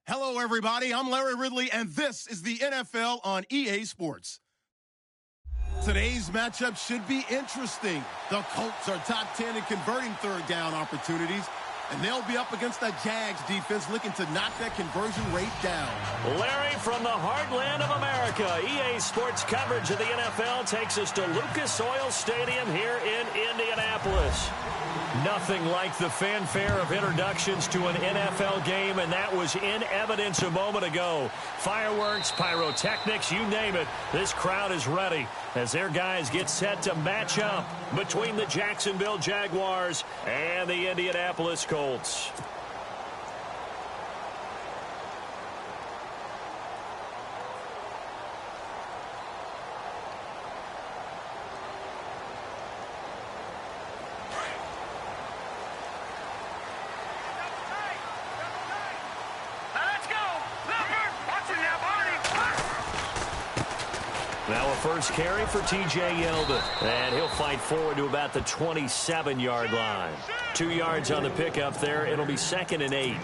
Hello, everybody. I'm Larry Ridley, and this is the NFL on EA Sports. Today's matchup should be interesting. The Colts are top 10 in converting third down opportunities, and they'll be up against the Jags defense looking to knock that conversion rate down. Larry, from the heartland of America, EA Sports coverage of the NFL takes us to Lucas Oil Stadium here in Indianapolis. Nothing like the fanfare of introductions to an NFL game, and that was in evidence a moment ago. Fireworks, pyrotechnics, you name it. This crowd is ready as their guys get set to match up between the Jacksonville Jaguars and the Indianapolis Colts. Now a first carry for T.J. Yeldon, and he'll fight forward to about the 27-yard line. 2 yards on the pickup there. It'll be 2nd and 8.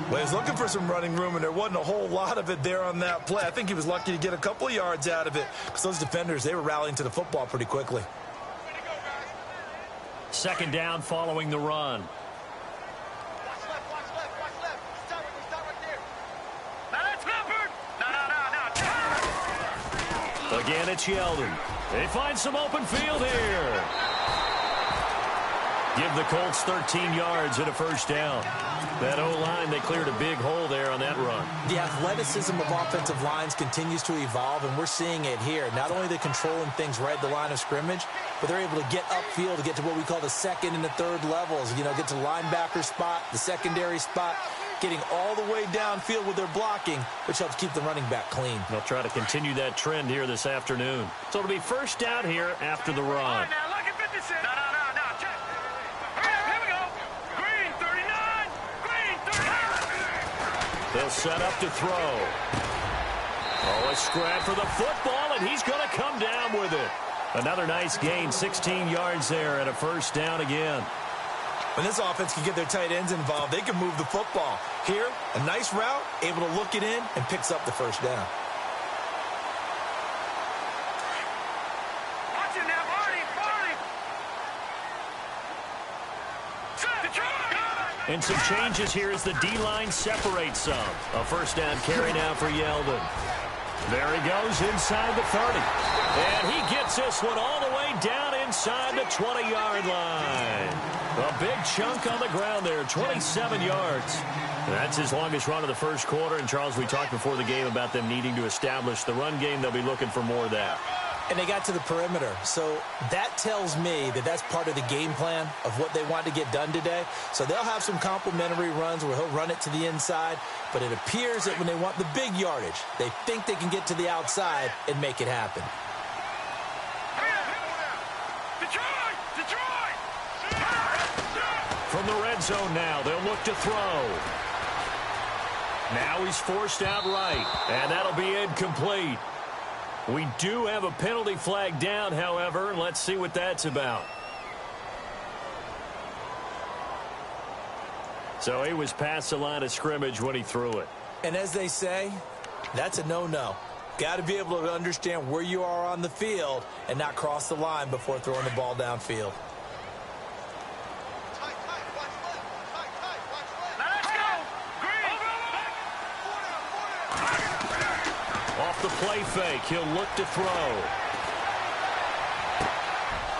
Well, he's looking for some running room, and there wasn't a whole lot of it there on that play. I think he was lucky to get a couple of yards out of it because those defenders, they were rallying to the football pretty quickly. 2nd down following the run. Again, it's Yeldon. They find some open field here. Give the Colts 13 yards and a first down. That O-line, they cleared a big hole there on that run. The athleticism of offensive lines continues to evolve, and we're seeing it here. Not only are they controlling things right at the line of scrimmage, but they're able to get upfield to get to what we call the second and the third levels. You know, get to linebacker spot, the secondary spot, getting all the way downfield with their blocking, which helps keep the running back clean. They'll try to continue that trend here this afternoon. So it'll be first down here after the run. They'll set up to throw. Oh, a scrap for the football, and he's going to come down with it. Another nice gain, 16 yards there, and a first down again. When this offense can get their tight ends involved, they can move the football. Here, a nice route, able to look it in, and picks up the first down. And some changes here as the D-line separates some. A first down carry now for Yeldon. There he goes inside the 30. And he gets this one all the way down inside the 20-yard line. A big chunk on the ground there, 27 yards. That's his longest run of the first quarter. And, Charles, we talked before the game about them needing to establish the run game. They'll be looking for more of that. And they got to the perimeter. So that tells me that that's part of the game plan of what they want to get done today. So they'll have some complementary runs where he'll run it to the inside. But it appears that when they want the big yardage, they think they can get to the outside and make it happen. From the red zone now, they'll look to throw. Now he's forced out right, and that'll be incomplete. We do have a penalty flag down, however. Let's see what that's about. So he was past the line of scrimmage when he threw it. And as they say, that's a no-no. Got to be able to understand where you are on the field and not cross the line before throwing the ball downfield. Off the play fake, he'll look to throw.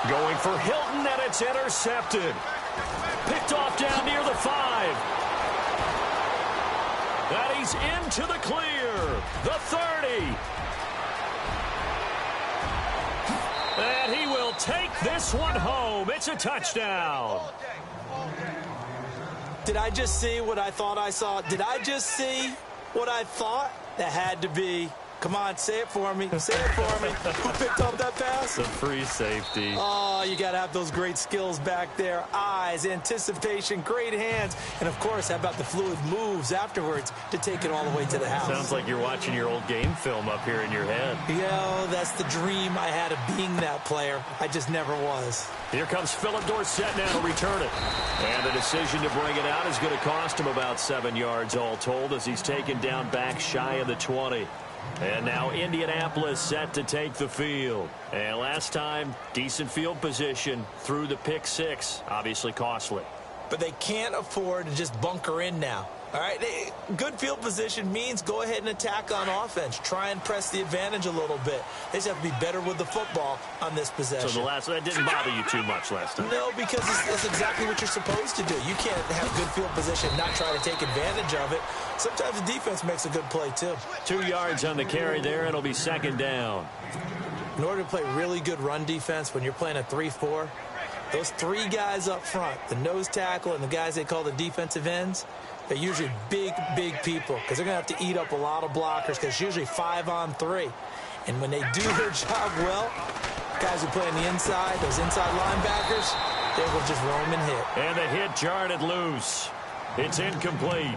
Going for Hilton, and it's intercepted. Picked off down near the 5. And he's into the clear. The 30. And he will take this one home. It's a touchdown. Did I just see what I thought I saw? Did I just see what I thought? That had to be Come on, say it for me. Say it for me. Who picked up that pass? The free safety. Oh, you got to have those great skills back there. Eyes, anticipation, great hands. And, of course, how about the fluid moves afterwards to take it all the way to the house? Sounds like you're watching your old game film up here in your head. Yo, that's the dream I had of being that player. I just never was. Here comes Philip Dorsett now to return it. And the decision to bring it out is going to cost him about 7 yards all told as he's taken down back shy of the 20. And now Indianapolis set to take the field. And last time, decent field position through the pick six. Obviously costly. But they can't afford to just bunker in now. All right, good field position means go ahead and attack on offense. Try and press the advantage a little bit. They just have to be better with the football on this possession. So that didn't bother you too much last time? No, because that's exactly what you're supposed to do. You can't have good field position, not try to take advantage of it. Sometimes the defense makes a good play, too. 2 yards on the carry there. It'll be second down. In order to play really good run defense when you're playing a 3-4, those three guys up front, the nose tackle and the guys they call the defensive ends, they're usually big, big people because they're going to have to eat up a lot of blockers because it's usually 5-on-3. And when they do their job well, guys who play on the inside, those inside linebackers, they will just roam and hit. And the hit jarred it loose. It's incomplete.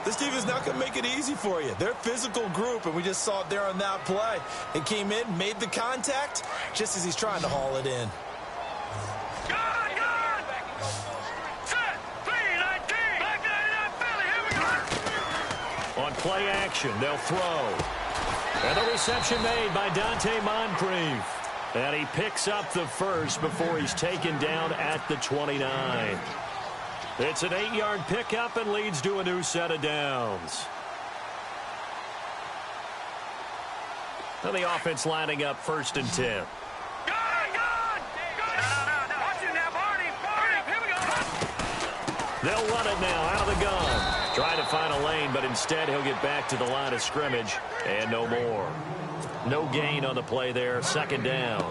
This team is not going to make it easy for you. They're a physical group, and we just saw it there on that play. They came in, made the contact, just as he's trying to haul it in. On play action, they'll throw. And the reception made by Dante Moncrief. And he picks up the first before he's taken down at the 29. It's an 8-yard pickup and leads to a new set of downs. And the offense lining up 1st and 10. They'll run it now out of the gun. Trying to find a lane, but instead he'll get back to the line of scrimmage and no more. No gain on the play there. 2nd down.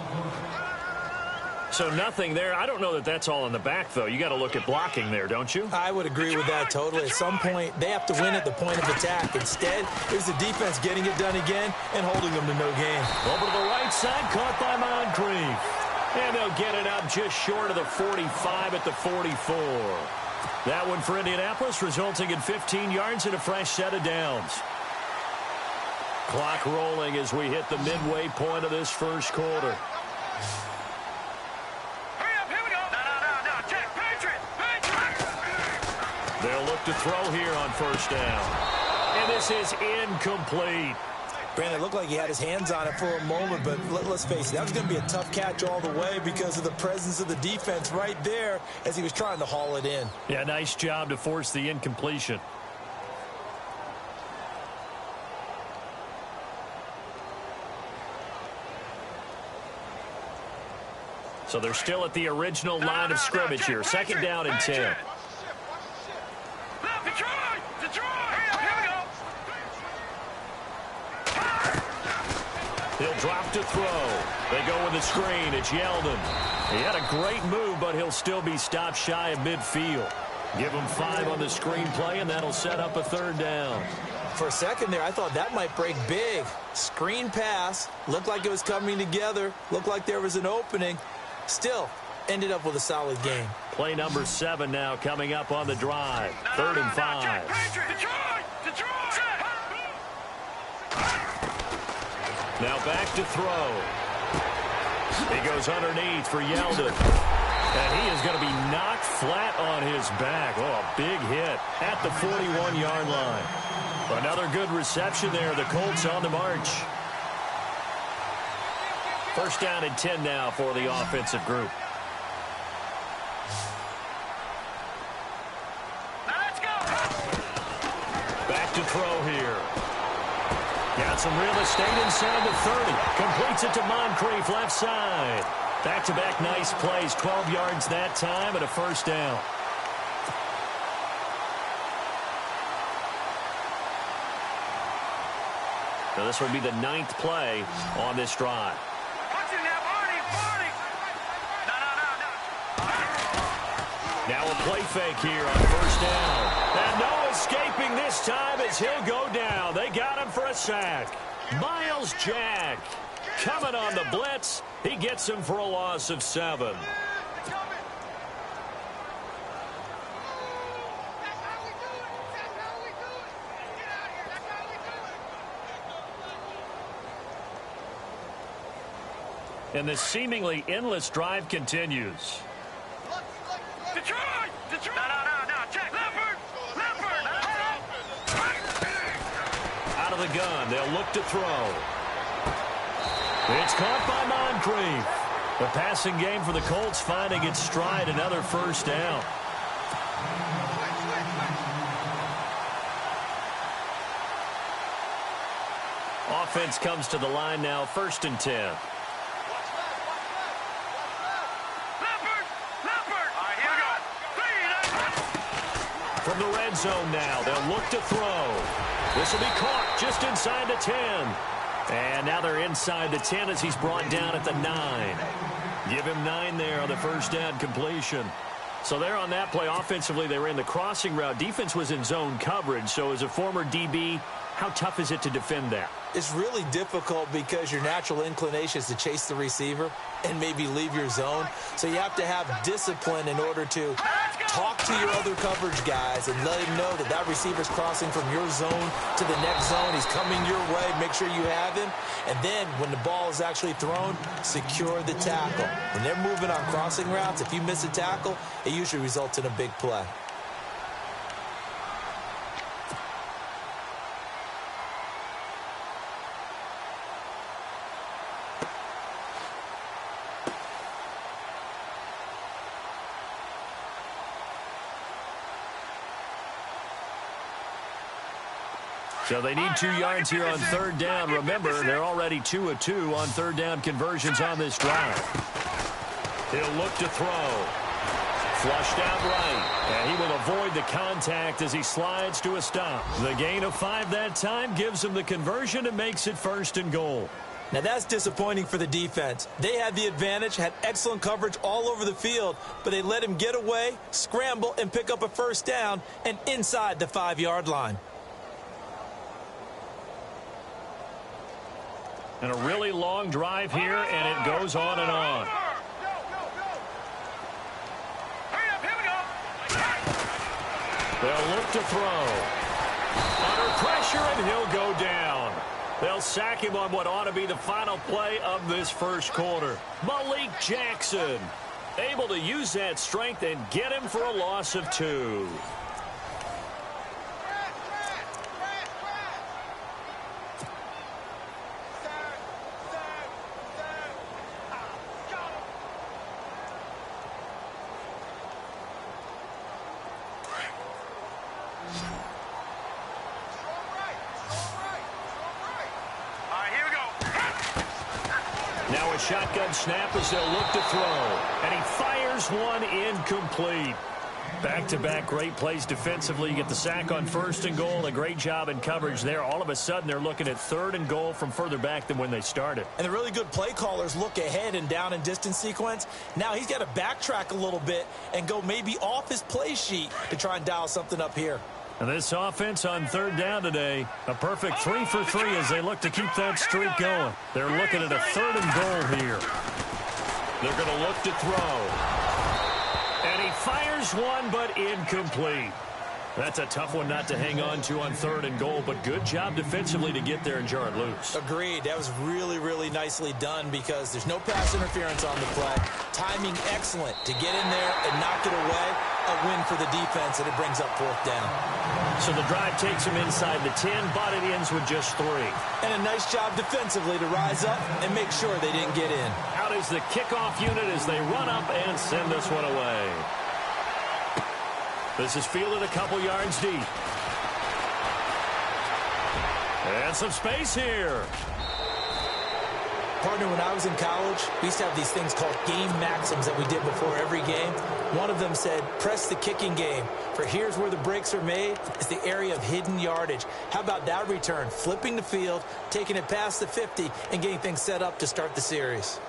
So nothing there. I don't know that that's all in the back, though. You got to look at blocking there, don't you? I would agree with that totally. At some point, they have to win at the point of attack. Instead, it was the defense getting it done again and holding them to no gain. Over to the right side, caught by Moncrief. And they'll get it up just short of the 45 at the 44. That one for Indianapolis, resulting in 15 yards and a fresh set of downs. Clock rolling as we hit the midway point of this first quarter. They'll look to throw here on 1st down. And this is incomplete. Brandon, it looked like he had his hands on it for a moment, but let's face it, that was going to be a tough catch all the way because of the presence of the defense right there as he was trying to haul it in. Yeah, nice job to force the incompletion. So they're still at the original line of scrimmage here. 2nd down and 10. He'll drop to throw. They go with the screen. It's Yeldon. He had a great move, but he'll still be stopped shy of midfield. Give him 5 on the screen play, and that'll set up a 3rd down. For a second there, I thought that might break big. Screen pass. Looked like it was coming together. Looked like there was an opening. Still, ended up with a solid game. Play number 7 now coming up on the drive. 3rd and 5. Now back to throw. He goes underneath for Yeldon. And he is going to be knocked flat on his back. Oh, a big hit at the 41-yard line. Another good reception there. The Colts on the march. 1st down and 10 now for the offensive group. Back to throw here. Got some real estate inside the 30. Completes it to Moncrief left side. Back-to-back nice plays. 12 yards that time and a 1st down. Now this will be the 9th play on this drive. Now a play fake here on 1st down. And no, escaping this time as he'll go down. They got him for a sack. Miles Jack coming on the blitz. He gets him for a loss of 7. And the seemingly endless drive continues. Detroit! Detroit! No. Check. Leopard! Out of the gun. They'll look to throw. It's caught by Moncrief. The passing game for the Colts finding its stride. Another first down. Offense comes to the line now. 1st and 10. From the red zone now, they'll look to throw. This will be caught just inside the 10. And now they're inside the 10 as he's brought down at the 9. Give him 9 there on the first down completion. So there on that play, offensively, they ran the crossing route. Defense was in zone coverage. So as a former DB, how tough is it to defend that? It's really difficult because your natural inclination is to chase the receiver and maybe leave your zone. So you have to have discipline in order to talk to your other coverage guys and let him know that that receiver's crossing from your zone to the next zone. He's coming your way. Make sure you have him. And then when the ball is actually thrown, secure the tackle. When they're moving on crossing routes, if you miss a tackle, it usually results in a big play. So they need 2 yards here on 3rd down. Remember, they're already 2 of 2 on 3rd down conversions on this drive. He'll look to throw. Flushed out right. And he will avoid the contact as he slides to a stop. The gain of 5 that time gives him the conversion and makes it 1st and goal. Now that's disappointing for the defense. They had the advantage, had excellent coverage all over the field, but they let him get away, scramble, and pick up a 1st down and inside the 5-yard line. And a really long drive here, and it goes on and on. They'll look to throw. Under pressure, and he'll go down. They'll sack him on what ought to be the final play of this 1st quarter. Malik Jackson able to use that strength and get him for a loss of 2. Shotgun snap as they'll look to throw. And he fires one incomplete. Back-to-back great plays defensively. You get the sack on 1st and goal. A great job in coverage there. All of a sudden, they're looking at 3rd and goal from further back than when they started. And the really good play callers look ahead and down and distance sequence. Now he's got to backtrack a little bit and go maybe off his play sheet to try and dial something up here. And this offense on 3rd down today, a perfect 3 for 3 as they look to keep that streak going. They're looking at a 3rd and goal here. They're going to look to throw. And he fires one, but incomplete. That's a tough one not to hang on to on 3rd and goal, but good job defensively to get there and jar it loose. Agreed. That was really, really nicely done because there's no pass interference on the play. Timing excellent to get in there and knock it away. A win for the defense, and it brings up 4th down. So the drive takes him inside the 10, but it ends with just 3. And a nice job defensively to rise up and make sure they didn't get in. Out is the kickoff unit as they run up and send this one away. This is fielded a couple yards deep. And some space here. Partner, when I was in college, we used to have these things called game maxims that we did before every game. One of them said, press the kicking game. For here's where the breaks are made. It's the area of hidden yardage. How about that return? Flipping the field, taking it past the 50, and getting things set up to start the series.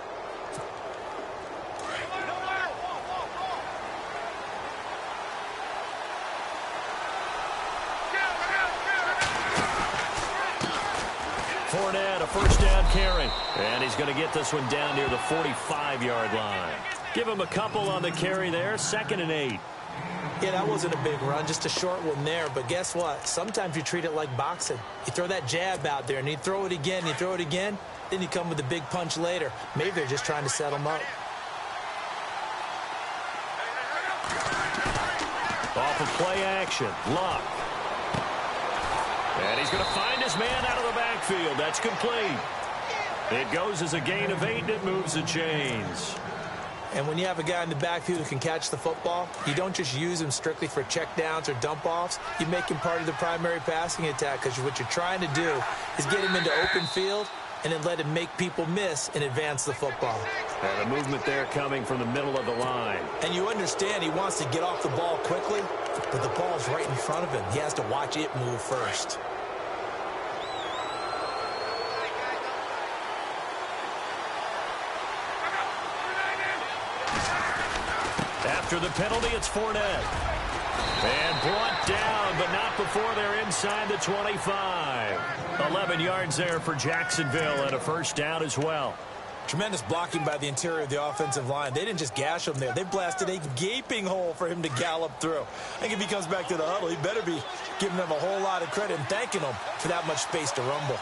first down carry. And he's going to get this one down near the 45-yard line. Give him a couple on the carry there, 2nd and 8. Yeah, that wasn't a big run, just a short one there. But guess what? Sometimes you treat it like boxing. You throw that jab out there, and you throw it again, you throw it again, then you come with a big punch later. Maybe they're just trying to set him up. Off of play action, Luck. And he's going to find his man out of the backfield. That's complete. It goes as a gain of 8, and it moves the chains. And when you have a guy in the backfield who can catch the football, you don't just use him strictly for checkdowns or dump-offs. You make him part of the primary passing attack, because what you're trying to do is get him into open field and then let him make people miss and advance the football. And a movement there coming from the middle of the line. And you understand he wants to get off the ball quickly, but the ball's right in front of him. He has to watch it move first. After the penalty, it's Fournette. And brought down, but not before they're inside the 25. 11 yards there for Jacksonville and a first down as well. Tremendous blocking by the interior of the offensive line. They didn't just gash him there. They blasted a gaping hole for him to gallop through. I think if he comes back to the huddle, he better be giving them a whole lot of credit and thanking them for that much space to rumble.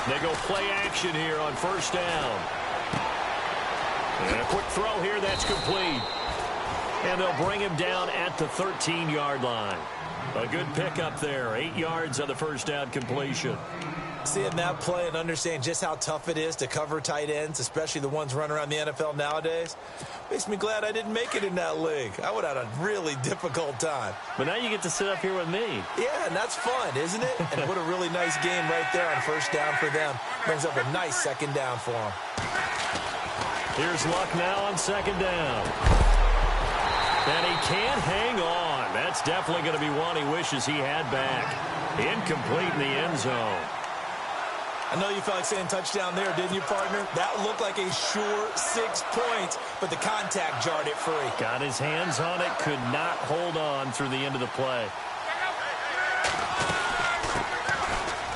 They go play action here on first down. And a quick throw here, that's complete. And they'll bring him down at the 13-yard line. A good pickup there, 8 yards on the first down completion. Seeing that play and understand just how tough it is to cover tight ends, especially the ones running around the NFL nowadays, makes me glad I didn't make it in that league. I would have had a really difficult time. But now you get to sit up here with me. Yeah, and that's fun, isn't it? And what a really nice game right there on first down for them. Brings up a nice second down for them. Here's Luck now on second down. And he can't hang on. That's definitely going to be one he wishes he had back. Incomplete in the end zone. I know you felt like saying touchdown there, didn't you, partner? That looked like a sure 6 points, but the contact jarred it free. Got his hands on it, could not hold on through the end of the play.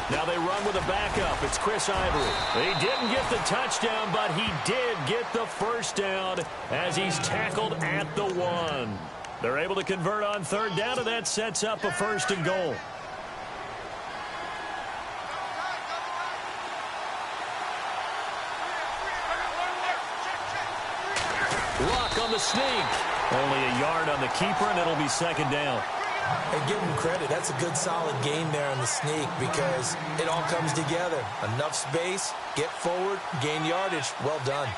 Now they run with a backup. It's Chris Ivory. He didn't get the touchdown, but he did get the first down as he's tackled at the 1. They're able to convert on third down, and that sets up a 1st and goal. Luck on the sneak. Only a yard on the keeper, and it'll be second down. And give him credit. That's a good, solid game there in the sneak because it all comes together. Enough space, get forward, gain yardage. Well done.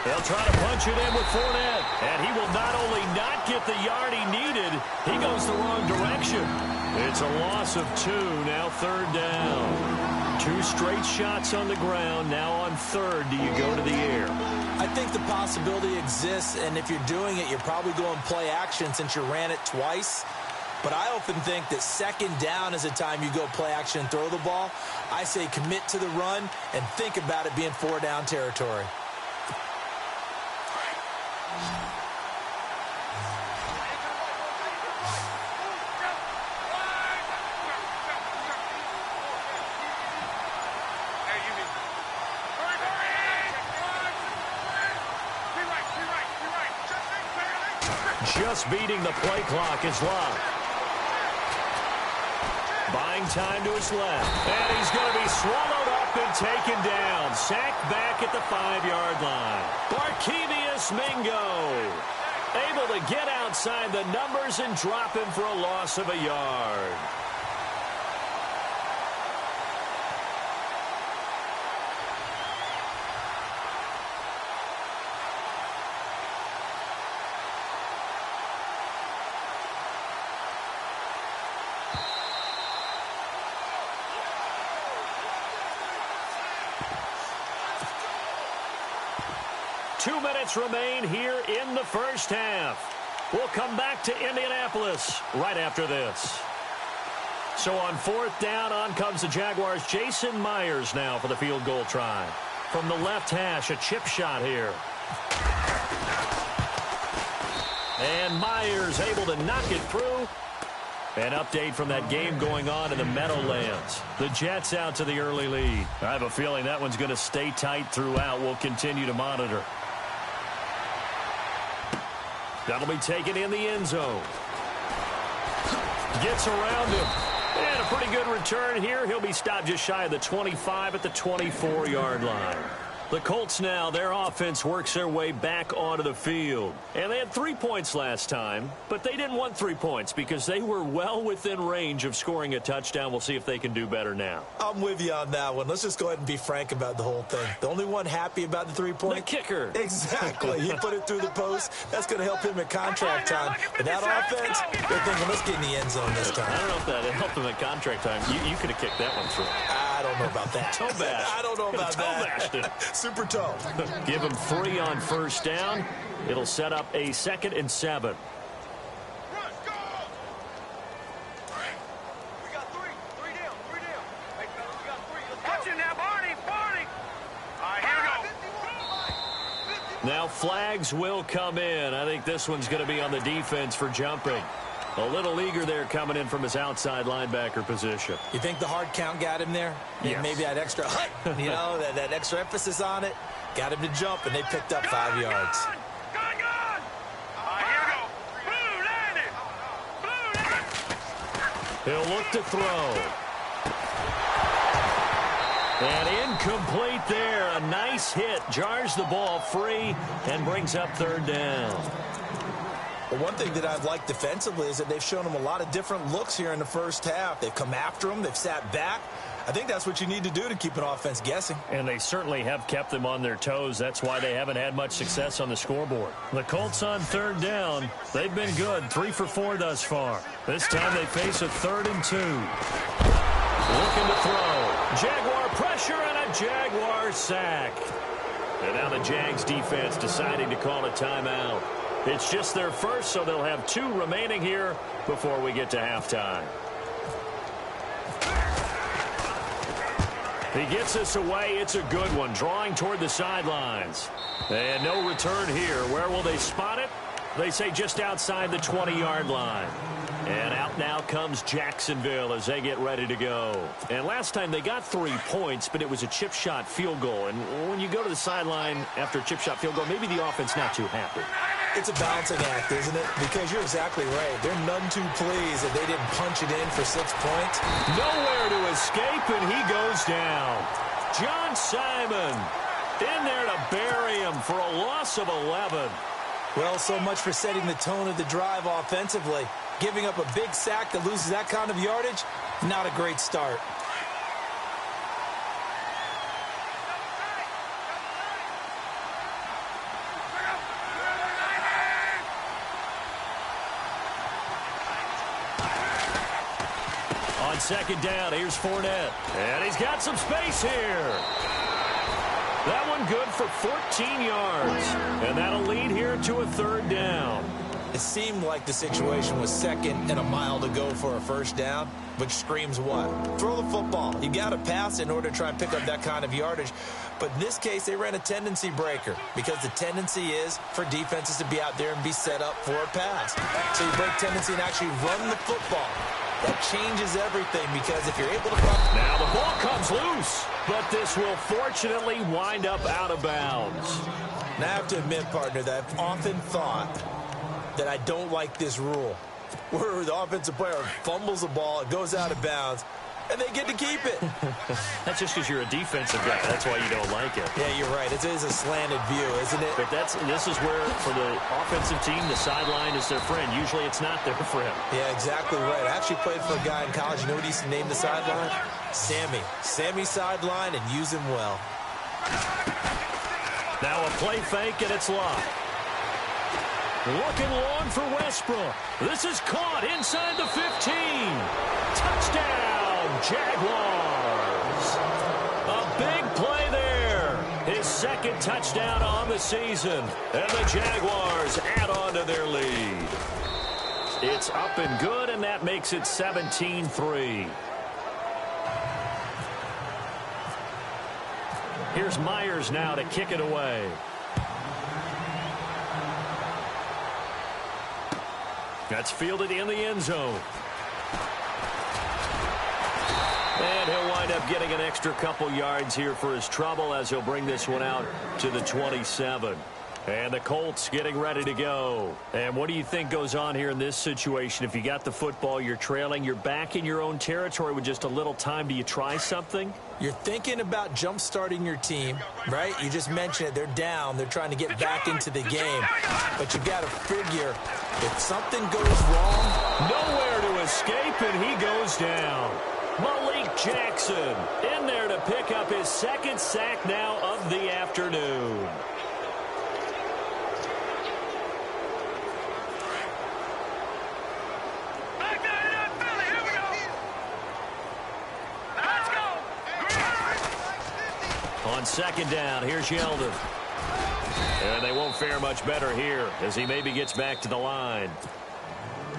They'll try to punch it in with Fournette. And he will not only not get the yard he needed, he goes the wrong direction. It's a loss of 2, now third down. 2 straight shots on the ground. Now on third, do you go to the air? I think the possibility exists, and if you're doing it, you're probably going play action since you ran it twice. But I often think that second down is the time you go play action and throw the ball. I say commit to the run and think about it being 4-down territory. Just beating the play clock is Luck. Buying time to his left. And he's going to be swallowed up and taken down. Sacked back at the 5-yard line. Barkevious Mingo able to get outside the numbers and drop him for a loss of a yard. Two minutes remain here in the first half. We'll come back to Indianapolis right after this. So on 4th down, on comes the Jaguars' Jason Myers now for the field goal try. From the left hash, a chip shot here. And Myers able to knock it through. An update from that game going on in the Meadowlands. The Jets out to the early lead. I have a feeling that one's going to stay tight throughout. We'll continue to monitor. That'll be taken in the end zone. Gets around him. And a pretty good return here. He'll be stopped just shy of the 25 at the 24-yard line. The Colts now, their offense works their way back onto the field. And they had 3 points last time, but they didn't want 3 points because they were well within range of scoring a touchdown. We'll see if they can do better now. I'm with you on that one. Let's just go ahead and be frank about the whole thing. The only one happy about the 3-point? The kicker. Exactly. He put it through the post. That's going to help him at contract time. But that offense, they're thinking, let's get in the end zone this time. I don't know if that helped him at contract time. You could have kicked that one through. I don't know about that. Toe bash. I don't know about that. Toe bashed it. Super toe. Give him 3 on 1st down. It'll set up a 2nd and 7. Now flags will come in. I think this one's going to be on the defense for jumping. A little eager there coming in from his outside linebacker position. You think the hard count got him there? Yes. Maybe that extra that extra emphasis on it got him to jump, and they picked up 5 yards. He'll look to throw. And incomplete there. A nice hit. Jars the ball free and brings up 3rd down. Well, one thing that I've liked defensively is that they've shown him a lot of different looks here in the first half. They've come after him. They've sat back. I think that's what you need to do to keep an offense guessing. And they certainly have kept them on their toes. That's why they haven't had much success on the scoreboard. The Colts on 3rd down. They've been good. 3 for 4 thus far. This time they face a 3rd and 2. Looking to throw. Jaguar pressure and a Jaguar sack. And now the Jags defense deciding to call a timeout. It's just their first, so they'll have 2 remaining here before we get to halftime. He gets us away. It's a good one. Drawing toward the sidelines. And no return here. Where will they spot it? They say just outside the 20-yard line. And out now comes Jacksonville as they get ready to go. And last time they got 3 points, but it was a chip shot field goal. And when you go to the sideline after a chip shot field goal, maybe the offense not too happy. It's a balancing act, isn't it? Because you're exactly right. They're none too pleased that they didn't punch it in for 6 points. Nowhere to escape, and he goes down. John Simon in there to bury him for a loss of 11. Well, so much for setting the tone of the drive offensively. Giving up a big sack that loses that kind of yardage, not a great start. On 2nd down, here's Fournette. And he's got some space here. That one good for 14 yards. And that'll lead here to a 3rd down. It seemed like the situation was 2nd and a mile to go for a 1st down, which screams what? Throw the football. You got to pass in order to try and pick up that kind of yardage. But in this case, they ran a tendency breaker because the tendency is for defenses to be out there and be set up for a pass. So you break tendency and actually run the football. That changes everything because if you're able to... Now the ball comes loose, but this will fortunately wind up out of bounds. Now I have to admit, partner, that I've often thought that I don't like this rule where the offensive player fumbles the ball, it goes out of bounds, and they get to keep it. That's just because you're a defensive guy. That's why you don't like it. Yeah, you're right. It is a slanted view, isn't it? But this is where, for the offensive team, the sideline is their friend. Usually it's not their friend. Yeah, exactly right. I actually played for a guy in college. You know what he used to name the sideline? Sammy. Sammy sideline, and use him well. Now a play fake, and it's locked. Looking long for Westbrook. This is caught inside the 15. Touchdown, Jaguars. A big play there. His second touchdown on the season. And the Jaguars add on to their lead. It's up and good, and that makes it 17-3. Here's Myers now to kick it away. That's fielded in the end zone. And he'll wind up getting an extra couple yards here for his trouble as he'll bring this one out to the 27. And the Colts getting ready to go. And what do you think goes on here in this situation? If you got the football, you're trailing, you're back in your own territory with just a little time. Do you try something? You're thinking about jump-starting your team, right? You just mentioned it. They're down. They're trying to get back into the game. But you got to figure if something goes wrong, nowhere to escape, and he goes down. Malik Jackson in there to pick up his second sack now of the afternoon. On second down, here's Yeldon. And they won't fare much better here as he maybe gets back to the line.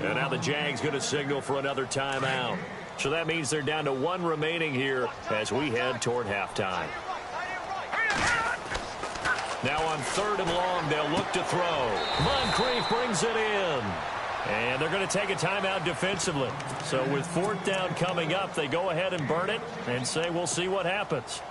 And now the Jags going to signal for another timeout. So that means they're down to one remaining here as we head toward halftime. Now on third and long, they'll look to throw. Moncrief brings it in. And they're going to take a timeout defensively. So with fourth down coming up, they go ahead and burn it and say we'll see what happens.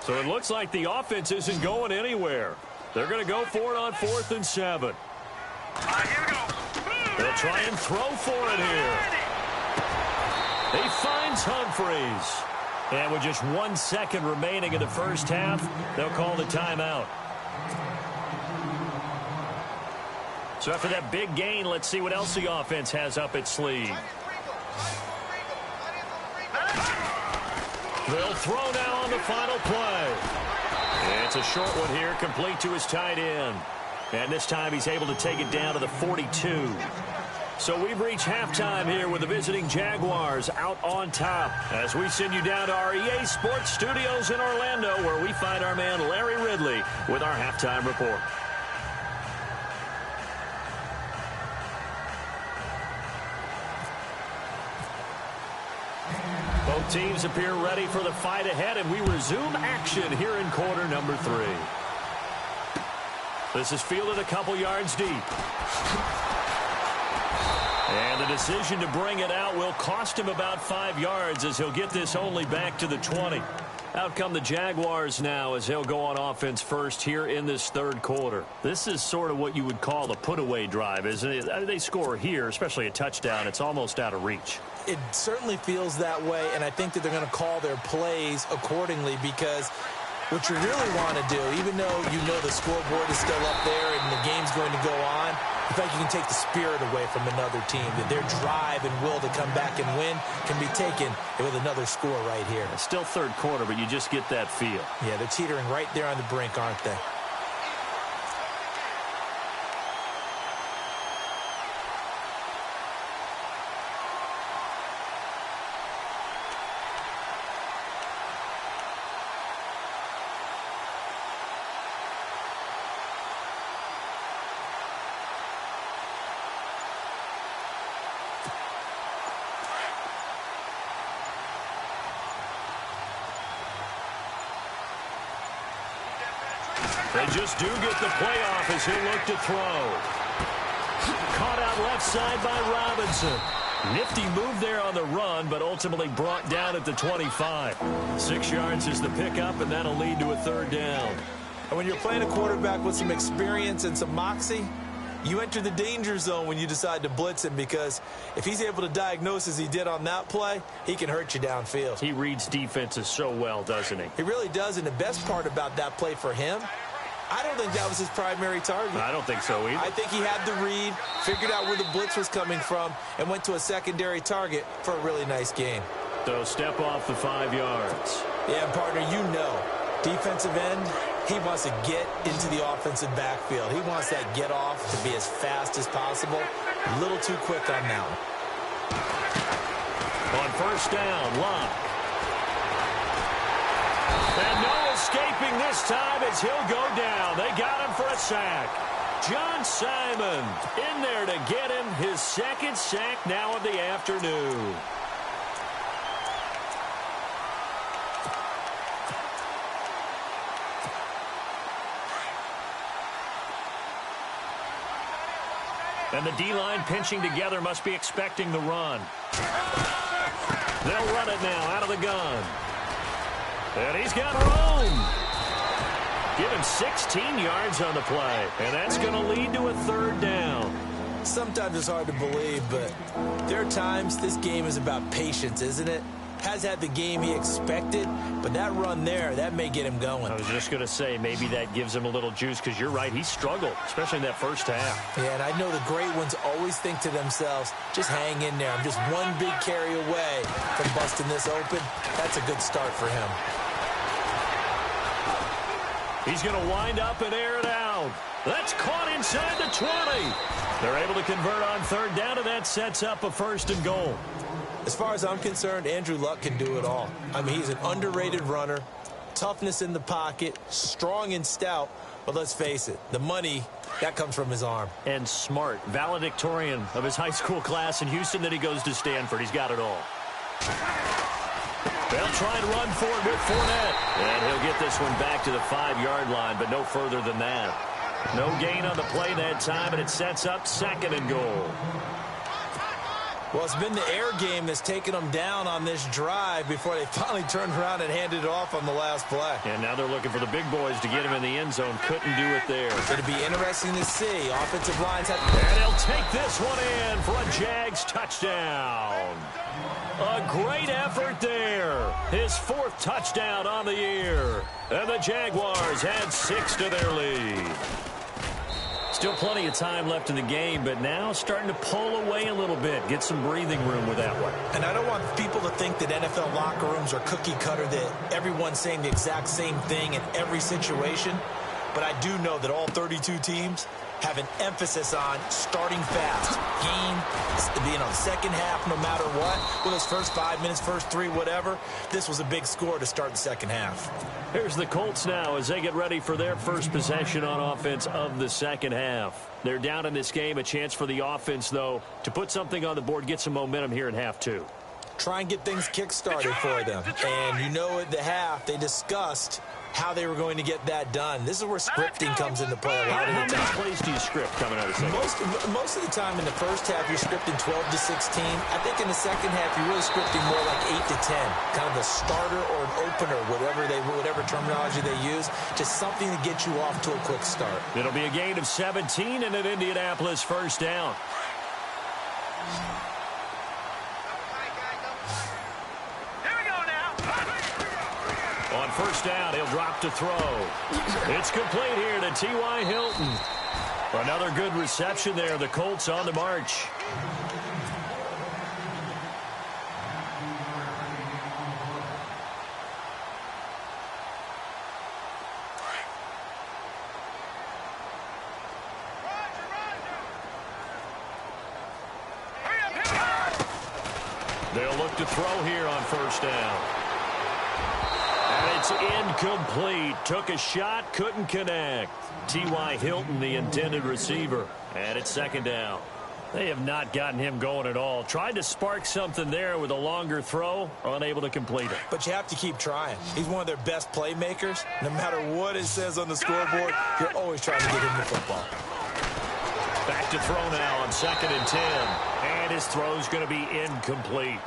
So it looks like the offense isn't going anywhere. They're going to go for it on 4th and 7. Here we go. They'll try and throw for it here. He finds Humphreys. And with just 1 second remaining in the first half, they'll call the timeout. So after that big gain, let's see what else the offense has up its sleeve. They'll throw now on the final play. It's a short one here, complete to his tight end. And this time he's able to take it down to the 42. So we've reached halftime here with the visiting Jaguars out on top as we send you down to our EA Sports Studios in Orlando where we find our man Larry Ridley with our halftime report. Both teams appear ready for the fight ahead, and we resume action here in quarter number 3. This is fielded a couple yards deep. And the decision to bring it out will cost him about 5 yards as he'll get this only back to the 20. Out come the Jaguars now as they'll go on offense first here in this third quarter. This is sort of what you would call a put-away drive, isn't it? They score here, especially a touchdown. It's almost out of reach. It certainly feels that way, and I think that they're going to call their plays accordingly because what you really want to do, even though you know the scoreboard is still up there and the game's going to go on, I think you can take the spirit away from another team, that their drive and will to come back and win can be taken with another score right here. It's still third quarter, but you just get that feel. Yeah, they're teetering right there on the brink, aren't they? They just do get the playoff as he'll look to throw. Caught out left side by Robinson. Nifty move there on the run, but ultimately brought down at the 25. 6 yards is the pickup, and that'll lead to a third down. And when you're playing a quarterback with some experience and some moxie, you enter the danger zone when you decide to blitz him because if he's able to diagnose as he did on that play, he can hurt you downfield. He reads defenses so well, doesn't he? He really does, and the best part about that play for him, I don't think that was his primary target. I don't think so either. I think he had the read, figured out where the blitz was coming from, and went to a secondary target for a really nice gain. So step off the 5 yards. Yeah, partner, you know, defensive end, He wants to get into the offensive backfield. He wants that get off to be as fast as possible. A little too quick on that one. On first down, Locke. And no escaping this time as he'll go down. They got him for a sack. John Simon in there to get him his second sack now of the afternoon. And the D-line pinching together must be expecting the run. They'll run it now out of the gun. And he's got room. Give him 16 yards on the play. And that's going to lead to a third down. Sometimes it's hard to believe, but there are times this game is about patience, isn't it? Has had the game he expected, but that run there, that may get him going. I was just going to say, maybe that gives him a little juice, because you're right, he struggled, especially in that first half. Yeah, and I know the great ones always think to themselves, just hang in there. I'm just one big carry away from busting this open. That's a good start for him. He's going to wind up and air it out. That's caught inside the 20. They're able to convert on third down, and that sets up a first and goal. As far as I'm concerned, Andrew Luck can do it all. I mean, he's an underrated runner, toughness in the pocket, strong and stout, but let's face it, the money, that comes from his arm. And smart, valedictorian of his high school class in Houston, then he goes to Stanford. He's got it all. They'll try and run for it with Fournette. And he'll get this one back to the 5-yard line, but no further than that. No gain on the play that time, and it sets up second and goal. Well, it's been the air game that's taken them down on this drive before they finally turned around and handed it off on the last play. And now they're looking for the big boys to get him in the end zone. Couldn't do it there. It'll be interesting to see. Offensive lines have... And he'll take this one in for a Jags touchdown. A great effort there. His 4th touchdown on the year. And the Jaguars had 6 to their lead. Still plenty of time left in the game, but now starting to pull away a little bit. Get some breathing room with that one. And I don't want people to think that NFL locker rooms are cookie cutter, that everyone's saying the exact same thing in every situation. But I do know that all 32 teams have an emphasis on starting fast. Second half, no matter what. Well, those first 5 minutes, first 3, whatever. This was a big score to start the second half. Here's the Colts now as they get ready for their first possession on offense of the second half. They're down in this game. A chance for the offense, though, to put something on the board, get some momentum here in half 2. Try and get things kick-started for them. And you know at the half, they discussed how they were going to get that done. This is where scripting comes into play a lot of the time. How many plays do you script coming out of the second? Most of the time in the first half, you're scripting 12 to 16. I think in the second half, you're really scripting more like 8 to 10. Kind of a starter or an opener, whatever terminology they use. Just something to get you off to a quick start. It'll be a gain of 17 and an Indianapolis first down. On first down, he'll drop to throw. It's complete here to T.Y. Hilton. Another good reception there. The Colts on the march. They'll look to throw here on first down. And it's incomplete. Took a shot, couldn't connect. T.Y. Hilton, the intended receiver. And it's second down. They have not gotten him going at all. Tried to spark something there with a longer throw, unable to complete it. But you have to keep trying. He's one of their best playmakers. No matter what it says on the scoreboard, you're always trying to get him the football. Back to throw now on 2nd and 10. And his throw's going to be incomplete.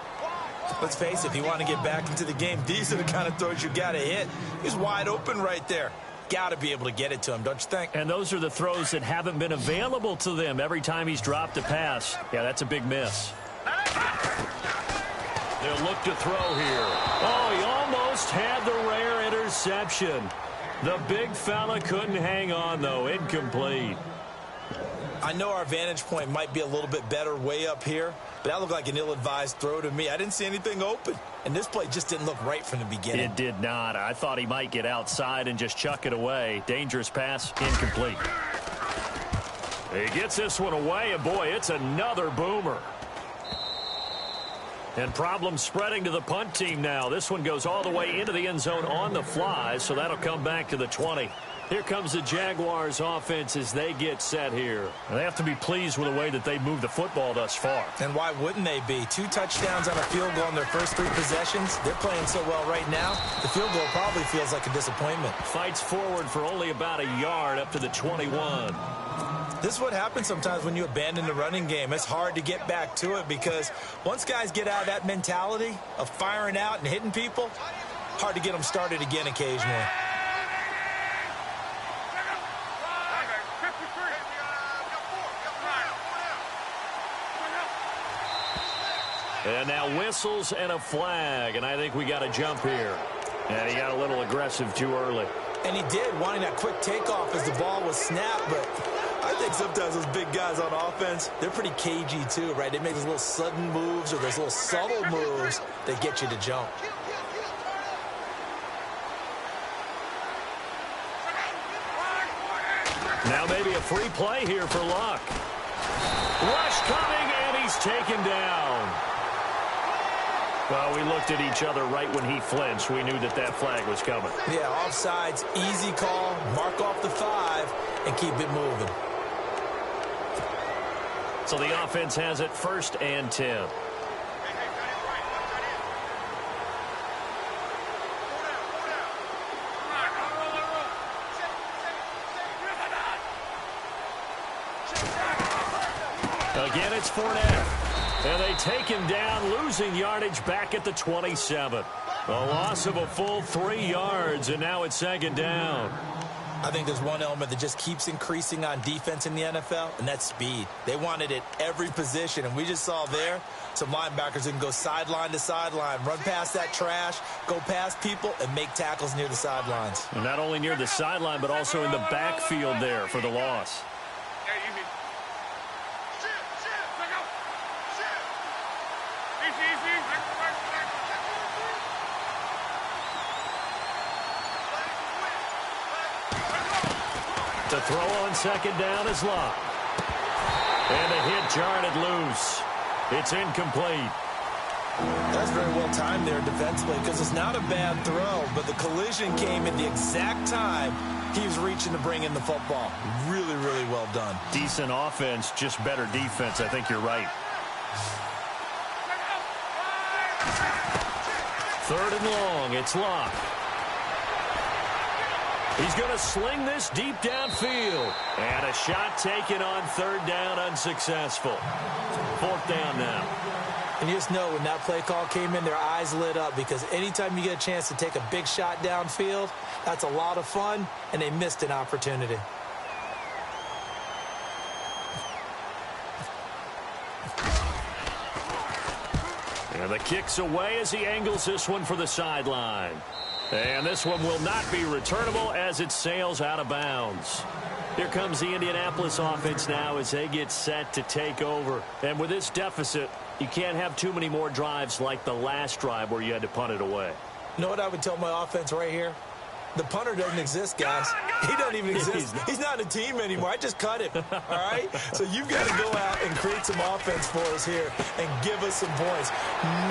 Let's face it, if you want to get back into the game, these are the kind of throws you got to hit. He's wide open right there. Got to be able to get it to him, don't you think? And those are the throws that haven't been available to them every time he's dropped a pass. Yeah, that's a big miss. They'll look to throw here. Oh, he almost had the rare interception. The big fella couldn't hang on, though. Incomplete. I know our vantage point might be a little bit better way up here, but that looked like an ill-advised throw to me. I didn't see anything open, and this play just didn't look right from the beginning. It did not. I thought he might get outside and just chuck it away. Dangerous pass, incomplete. He gets this one away, and boy, it's another boomer. And problems spreading to the punt team now. This one goes all the way into the end zone on the fly, so that'll come back to the 20. Here comes the Jaguars offense as they get set here. And they have to be pleased with the way that they moved the football thus far. And why wouldn't they be? 2 touchdowns on a field goal in their first 3 possessions. They're playing so well right now, the field goal probably feels like a disappointment. Fights forward for only about a yard up to the 21. This is what happens sometimes when you abandon the running game. It's hard to get back to it because once guys get out of that mentality of firing out and hitting people, hard to get them started again occasionally. And now whistles and a flag, and I think we got a jump here. And he got a little aggressive too early. And he did, wanting that quick takeoff as the ball was snapped, but I think sometimes those big guys on offense, they're pretty cagey too, right? They make those little sudden moves or those little subtle moves that get you to jump. Now maybe a free play here for Luck. Rush coming, and he's taken down. Well, we looked at each other right when he flinched. We knew that that flag was coming. Yeah, offsides, easy call, mark off the 5, and keep it moving. So the offense has it 1st and 10. Again, it's Fournette. And they take him down, losing yardage back at the 27. A loss of a full 3 yards, and now it's 2nd down. I think there's one element that just keeps increasing on defense in the NFL, and that's speed. They want it at every position, and we just saw there some linebackers that can go sideline to sideline, run past that trash, go past people, and make tackles near the sidelines. And not only near the sideline, but also in the backfield there for the loss. To throw on 2nd down is Luck. And a hit jarred it loose. It's incomplete. That's very well timed there defensively because it's not a bad throw, but the collision came at the exact time he was reaching to bring in the football. Really, really well done. Decent offense, just better defense. I think you're right. 3rd and long. It's Luck. He's going to sling this deep downfield. And a shot taken on 3rd down, unsuccessful. 4th down now. And you just know when that play call came in, their eyes lit up because anytime you get a chance to take a big shot downfield, that's a lot of fun, and they missed an opportunity. And the kick's away as he angles this one for the sideline. And this one will not be returnable as it sails out of bounds. Here comes the Indianapolis offense now as they get set to take over. And with this deficit, you can't have too many more drives like the last drive where you had to punt it away. You know what I would tell my offense right here? The punter doesn't exist, guys. He doesn't even exist. He's not a team anymore. I just cut him, all right? So you've got to go out and create some offense for us here and give us some points.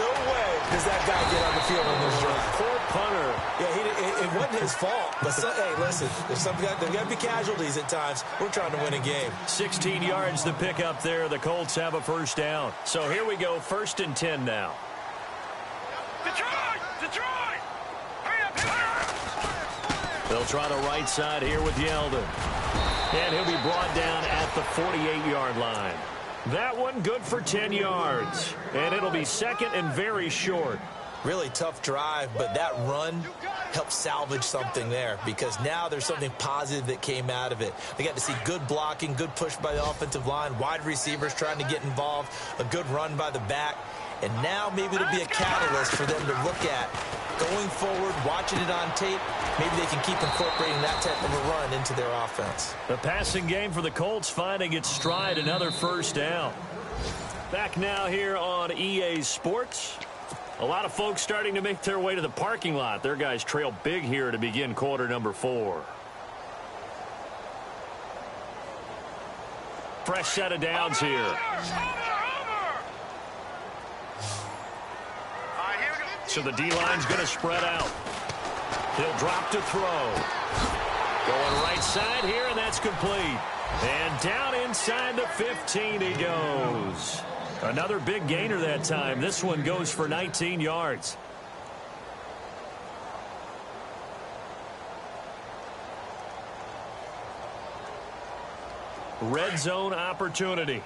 No way does that guy get on the field on this drive. Poor punter. Yeah, it wasn't his fault. But, hey, listen, there's got to be casualties at times. We're trying to win a game. 16 yards to pick up there. The Colts have a 1st down. So here we go, 1st and 10 now. Detroit! They'll try the right side here with Yeldon. And he'll be brought down at the 48-yard line. That one good for 10 yards. And it'll be 2nd and very short. Really tough drive, but that run helped salvage something there because now there's something positive that came out of it. They got to see good blocking, good push by the offensive line, wide receivers trying to get involved, a good run by the back. And now maybe it'll be a catalyst for them to look at going forward, watching it on tape, maybe they can keep incorporating that type of a run into their offense. The passing game for the Colts finding its stride, another first down. Back now here on EA Sports. A lot of folks starting to make their way to the parking lot. Their guys trail big here to begin quarter number 4. Fresh set of downs here. So the D-line's going to spread out. He'll drop to throw. Going right side here, and that's complete. And down inside the 15 he goes. Another big gainer that time. This one goes for 19 yards. Red zone opportunity.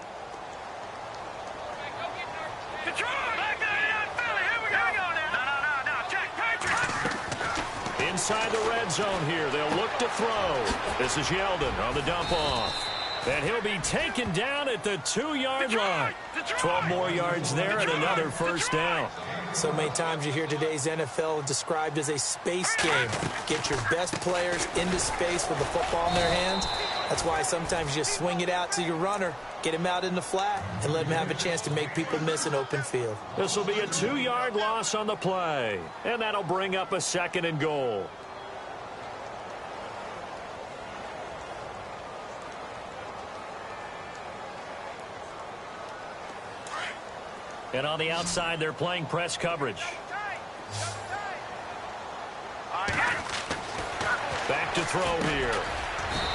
Inside the red zone here. They'll look to throw. This is Yeldon on the dump off. And he'll be taken down at the 2-yard line. 12 more yards there and another first down. So many times you hear today's NFL described as a space game. Get your best players into space with the football in their hands. That's why sometimes you just swing it out to your runner, get him out in the flat, and let him have a chance to make people miss an open field. This will be a 2-yard loss on the play, and that'll bring up a 2nd and goal. And on the outside, they're playing press coverage. Back to throw here.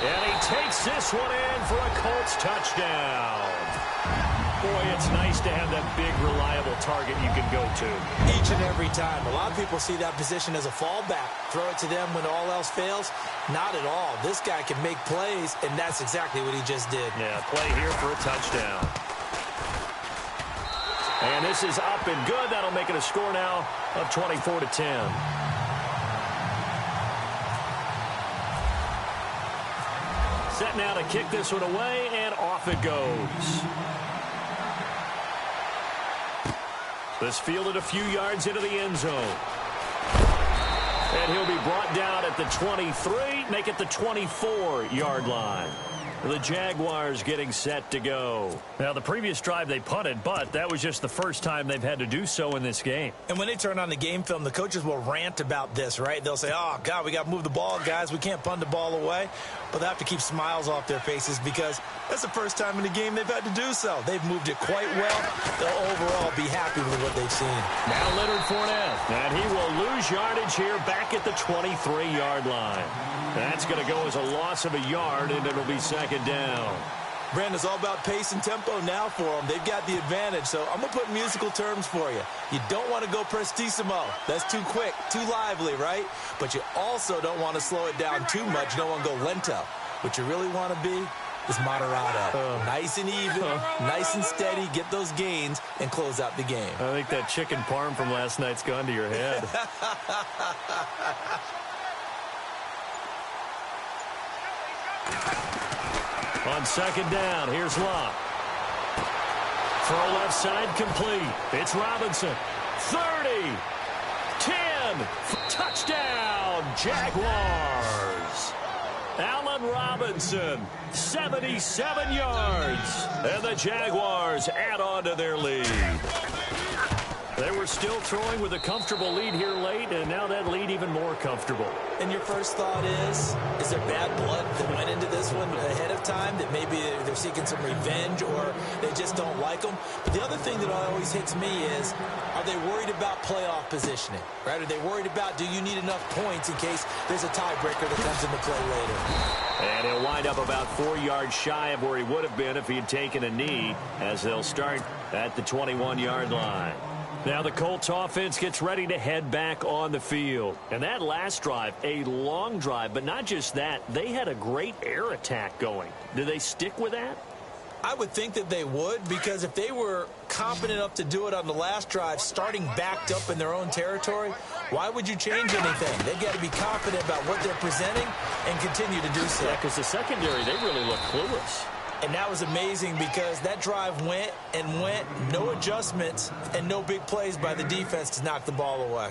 And he takes this one in for a Colts touchdown. Boy, it's nice to have that big, reliable target you can go to. Each and every time. A lot of people see that position as a fallback. Throw it to them when all else fails. Not at all. This guy can make plays, and that's exactly what he just did. Yeah, play here for a touchdown. And this is up and good. That'll make it a score now of 24-10. Set now to kick this one away, and off it goes. This fielded a few yards into the end zone. And he'll be brought down at the 23, make it the 24-yard line. The Jaguars getting set to go. Now, the previous drive they punted, but that was just the first time they've had to do so in this game. And when they turn on the game film, the coaches will rant about this, right? They'll say, oh, God, we got to move the ball, guys. We can't punt the ball away. But they have to keep smiles off their faces because that's the first time in the game they've had to do so. They've moved it quite well. They'll overall be happy with what they've seen. Now Leonard Fournette, and he will lose yardage here back at the 23-yard line. That's going to go as a loss of a yard, and it'll be 2nd down. Brandon, it's all about pace and tempo now for them. They've got the advantage, so I'm going to put musical terms for you. You don't want to go prestissimo. That's too quick, too lively, right? But you also don't want to slow it down too much. You don't want to go lento. What you really want to be is moderato. Nice and even, nice and steady, get those gains, and close out the game. I think that chicken parm from last night's gone to your head. On 2nd down, here's Locke. Throw left side complete. It's Robinson. 30. 10. Touchdown, Jaguars. Allen Robinson, 77 yards. And the Jaguars add on to their lead. They were still throwing with a comfortable lead here late, and now that lead even more comfortable. And your first thought is there bad blood that went into this one ahead of time, that maybe they're seeking some revenge or they just don't like them? But the other thing that always hits me is, are they worried about playoff positioning, right? Are they worried about, do you need enough points in case there's a tiebreaker that comes into play later? And he'll wind up about 4 yards shy of where he would have been if he had taken a knee, as they'll start at the 21-yard line. Now the Colts offense gets ready to head back on the field. And that last drive, a long drive, but not just that, they had a great air attack going. Do they stick with that? I would think that they would, because if they were confident enough to do it on the last drive, starting backed up in their own territory, why would you change anything? They've got to be confident about what they're presenting and continue to do so. Yeah, because the secondary, they really look clueless. And that was amazing because that drive went and went, no adjustments and no big plays by the defense to knock the ball away.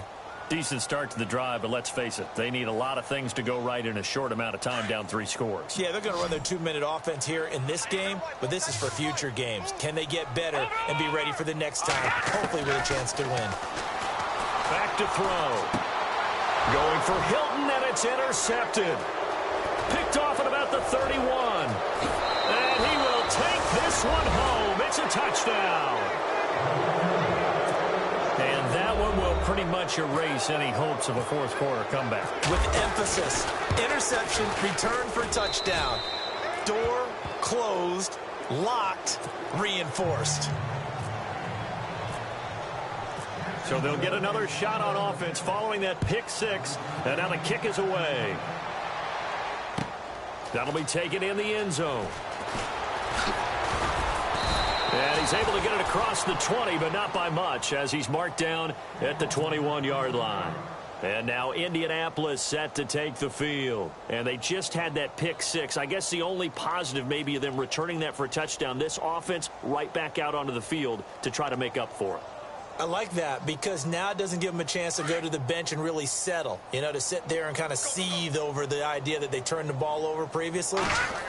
Decent start to the drive, but let's face it, they need a lot of things to go right in a short amount of time, down 3 scores. Yeah, they're going to run their 2-minute offense here in this game, but this is for future games. Can they get better and be ready for the next time, hopefully with a chance to win? Back to throw. Going for Hilton, and it's intercepted. Picked off at about the 31. And he will take this one home. It's a touchdown. And that one will pretty much erase any hopes of a fourth quarter comeback. With emphasis, interception, return for touchdown. Door closed, locked, reinforced. So they'll get another shot on offense following that pick 6. And now the kick is away. That'll be taken in the end zone. And he's able to get it across the 20, but not by much, as he's marked down at the 21-yard line. And now Indianapolis set to take the field. And they just had that pick 6. I guess the only positive maybe of them returning that for a touchdown. This offense right back out onto the field to try to make up for it. I like that because now it doesn't give them a chance to go to the bench and really settle, to sit there and kind of seethe over the idea that they turned the ball over previously.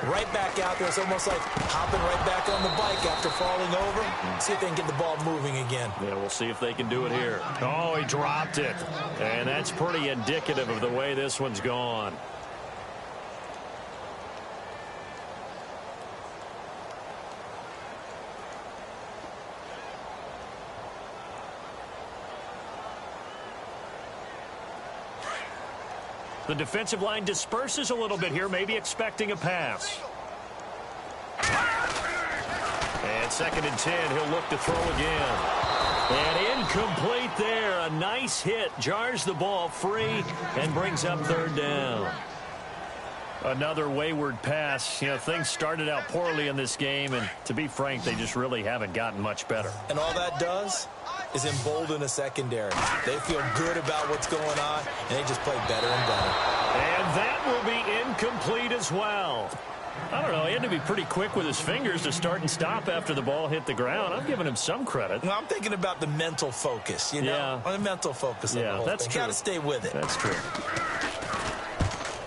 Right back out there, it's almost like hopping right back on the bike after falling over. See if they can get the ball moving again. Yeah, we'll see if they can do it here. Oh, he dropped it. And that's pretty indicative of the way this one's gone. The defensive line disperses a little bit here, maybe expecting a pass. And 2nd and 10, he'll look to throw again. And incomplete there. A nice hit. Jars the ball free and brings up 3rd down. Another wayward pass. Things started out poorly in this game, and to be frank, they just really haven't gotten much better. And all that does is embolden a secondary. They feel good about what's going on, and they just play better and better. And that will be incomplete as well. I don't know. He had to be pretty quick with his fingers to start and stop after the ball hit the ground. I'm giving him some credit. Well, I'm thinking about the mental focus, Yeah. On the mental focus of the whole that's thing. True. Got to stay with it. That's true.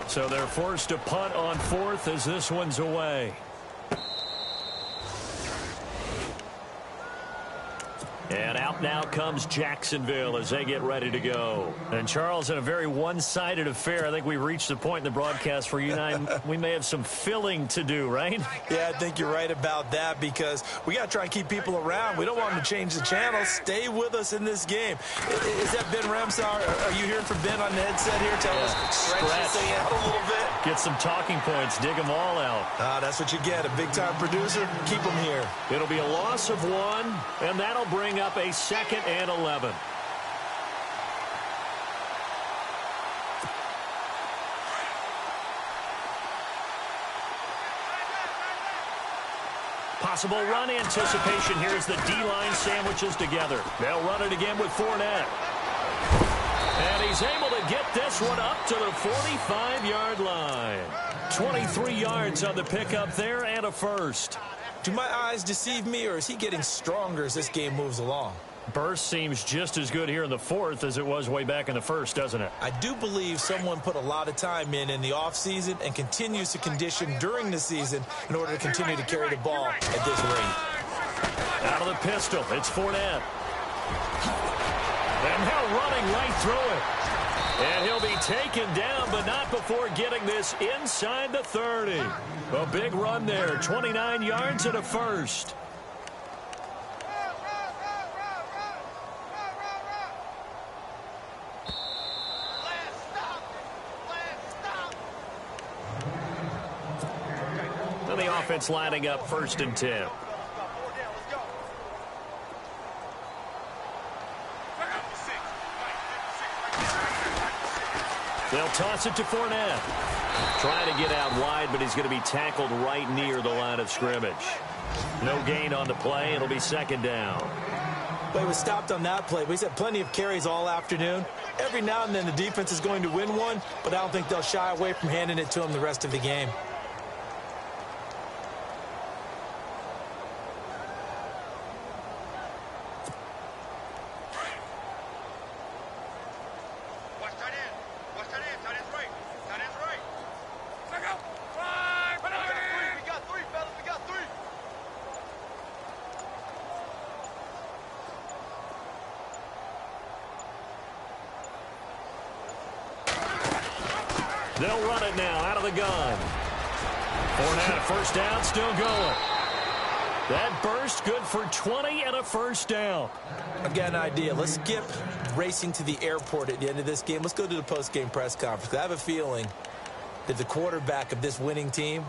So they're forced to punt on 4th as this one's away. And out now comes Jacksonville as they get ready to go. And, Charles, in a very one-sided affair, I think we've reached the point in the broadcast where you and I, we may have some filling to do, right? Yeah, I think you're right about that because we got to try and keep people around. We don't want them to change the channel. Stay with us in this game. Is that Ben Ramsar? Are you hearing from Ben on the headset here? Tell us, stretch this thing out a little bit. Get some talking points. Dig them all out. That's what you get. A big-time producer. Keep them here. It'll be a loss of 1, and that'll bring up a 2nd and 11. Possible run anticipation here as the D-line sandwiches together. They'll run it again with Fournette. And he's able to get this one up to the 45-yard line. 23 yards on the pickup there and a first. Do my eyes deceive me, or is he getting stronger as this game moves along? Burst seems just as good here in the 4th as it was way back in the 1st, doesn't it? I do believe someone put a lot of time in the offseason and continues to condition during the season in order to continue to carry the ball at this rate. Out of the pistol, it's Fournette. And now running right through it. And he'll be taken down, but not before getting this inside the 30. A big run there, 29 yards and a first. And the offense lining up 1st and 10. They'll toss it to Fournette. Trying to get out wide, but he's going to be tackled right near the line of scrimmage. No gain on the play. It'll be 2nd down. Well, he was stopped on that play, but he's had plenty of carries all afternoon. Every now and then the defense is going to win one, but I don't think they'll shy away from handing it to him the rest of the game. They'll run it now out of the gun. Fournette, first down, still going. That burst good for 20 and a first down. I've got an idea. Let's skip racing to the airport at the end of this game. Let's go to the post-game press conference. I have a feeling that the quarterback of this winning team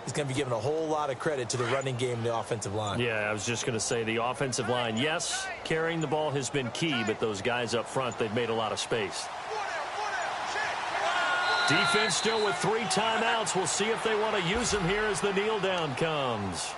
is going to be given a whole lot of credit to the running game and the offensive line. Yeah, I was just going to say the offensive line, yes, carrying the ball has been key, but those guys up front, they've made a lot of space. Defense still with 3 timeouts. We'll see if they want to use them here as the kneel down comes.